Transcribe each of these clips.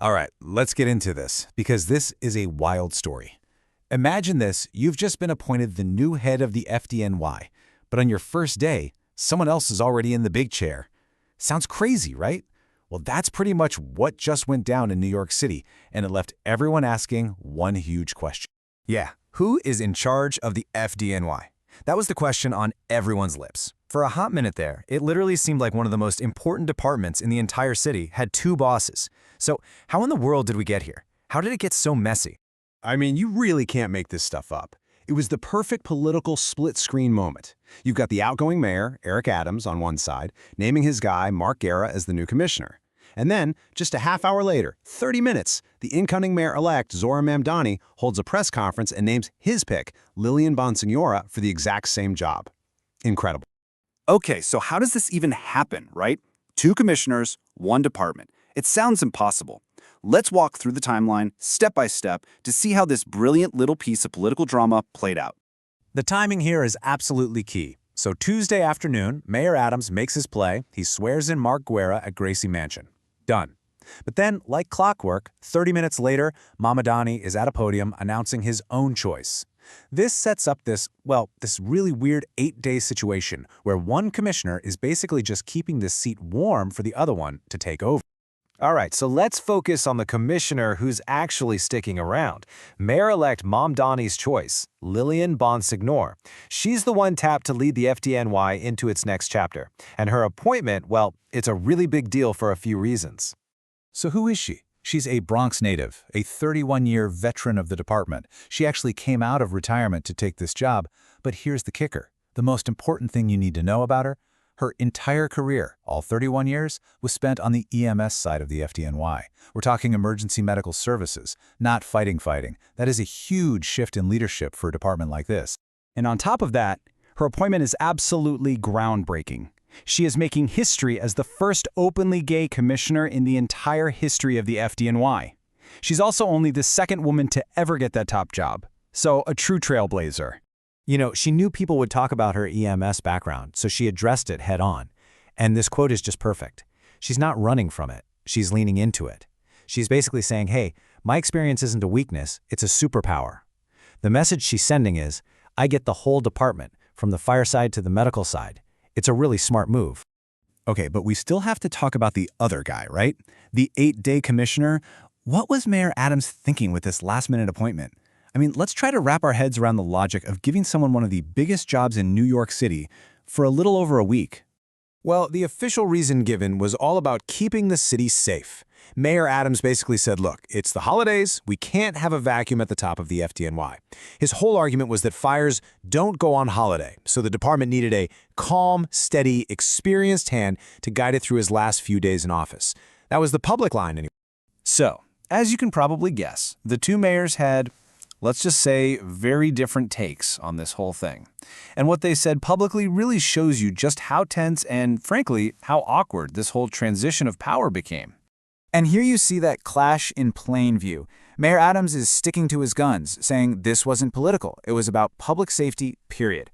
All right, let's get into this, because this is a wild story. Imagine this, you've just been appointed the new head of the FDNY, but on your first day, someone else is already in the big chair. Sounds crazy, right? Well, that's pretty much what just went down in New York City, and it left everyone asking one huge question. Yeah, who is in charge of the FDNY? That was the question on everyone's lips. For a hot minute there, it literally seemed like one of the most important departments in the entire city had two bosses. So how in the world did we get here? How did it get so messy? I mean, you really can't make this stuff up. It was the perfect political split-screen moment. You've got the outgoing mayor, Eric Adams, on one side, naming his guy, Mark Guerra, as the new commissioner. And then, just a half hour later, 30 minutes, the incoming mayor-elect, Zohran Mamdani, holds a press conference and names his pick, Lillian Bonsignore, for the exact same job. Incredible. Okay, so how does this even happen, right? Two commissioners, one department. It sounds impossible. Let's walk through the timeline, step by step, to see how this brilliant little piece of political drama played out. The timing here is absolutely key. So Tuesday afternoon, Mayor Adams makes his play. He swears in Mark Guerra at Gracie Mansion. Done. But then, like clockwork, 30 minutes later, Mamdani is at a podium announcing his own choice. This sets up this really weird 8-day situation where one commissioner is basically just keeping this seat warm for the other one to take over. All right, so let's focus on the commissioner who's actually sticking around. Mayor-elect Mamdani's choice, Lillian Bonsignore. She's the one tapped to lead the FDNY into its next chapter. And her appointment, well, it's a really big deal for a few reasons. So who is she? She's a Bronx native, a 31-year veteran of the department. She actually came out of retirement to take this job. But here's the kicker. The most important thing you need to know about her: her entire career, all 31 years, was spent on the EMS side of the FDNY. We're talking emergency medical services, not fighting. That is a huge shift in leadership for a department like this. And on top of that, her appointment is absolutely groundbreaking. She is making history as the first openly gay commissioner in the entire history of the FDNY. She's also only the second woman to ever get that top job. So a true trailblazer. You know, she knew people would talk about her EMS background, so she addressed it head on. And this quote is just perfect. She's not running from it. She's leaning into it. She's basically saying, hey, my experience isn't a weakness, it's a superpower. The message she's sending is, I get the whole department, from the fire side to the medical side. It's a really smart move. Okay, but we still have to talk about the other guy, right? The 8-day commissioner. What was Mayor Adams thinking with this last-minute appointment? I mean, let's try to wrap our heads around the logic of giving someone one of the biggest jobs in New York City for a little over a week. Well, the official reason given was all about keeping the city safe. Mayor Adams basically said, look, it's the holidays, we can't have a vacuum at the top of the FDNY. His whole argument was that fires don't go on holiday, so the department needed a calm, steady, experienced hand to guide it through his last few days in office. That was the public line anyway. So, as you can probably guess, the two mayors had, let's just say, very different takes on this whole thing. And what they said publicly really shows you just how tense and, frankly, how awkward this whole transition of power became. And here you see that clash in plain view. Mayor Adams is sticking to his guns, saying this wasn't political. It was about public safety, period.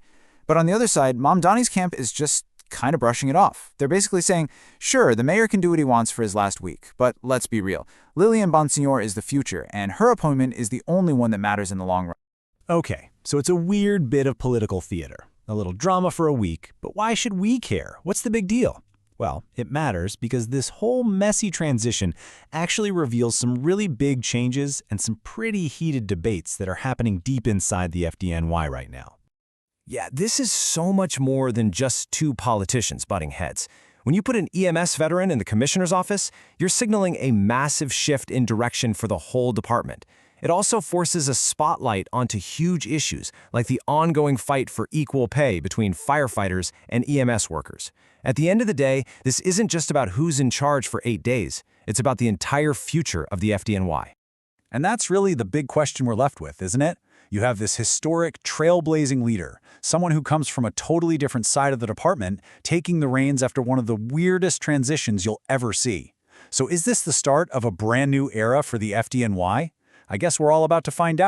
But on the other side, Mamdani's camp is just kind of brushing it off. They're basically saying, sure, the mayor can do what he wants for his last week, but let's be real. Lillian Bonsignore is the future, and her appointment is the only one that matters in the long run. Okay, so it's a weird bit of political theater. A little drama for a week, but why should we care? What's the big deal? Well, it matters because this whole messy transition actually reveals some really big changes and some pretty heated debates that are happening deep inside the FDNY right now. Yeah, this is so much more than just two politicians butting heads. When you put an EMS veteran in the commissioner's office, you're signaling a massive shift in direction for the whole department. It also forces a spotlight onto huge issues like the ongoing fight for equal pay between firefighters and EMS workers. At the end of the day, this isn't just about who's in charge for 8 days. It's about the entire future of the FDNY. And that's really the big question we're left with, isn't it? You have this historic, trailblazing leader, someone who comes from a totally different side of the department, taking the reins after one of the weirdest transitions you'll ever see. So is this the start of a brand new era for the FDNY? I guess we're all about to find out.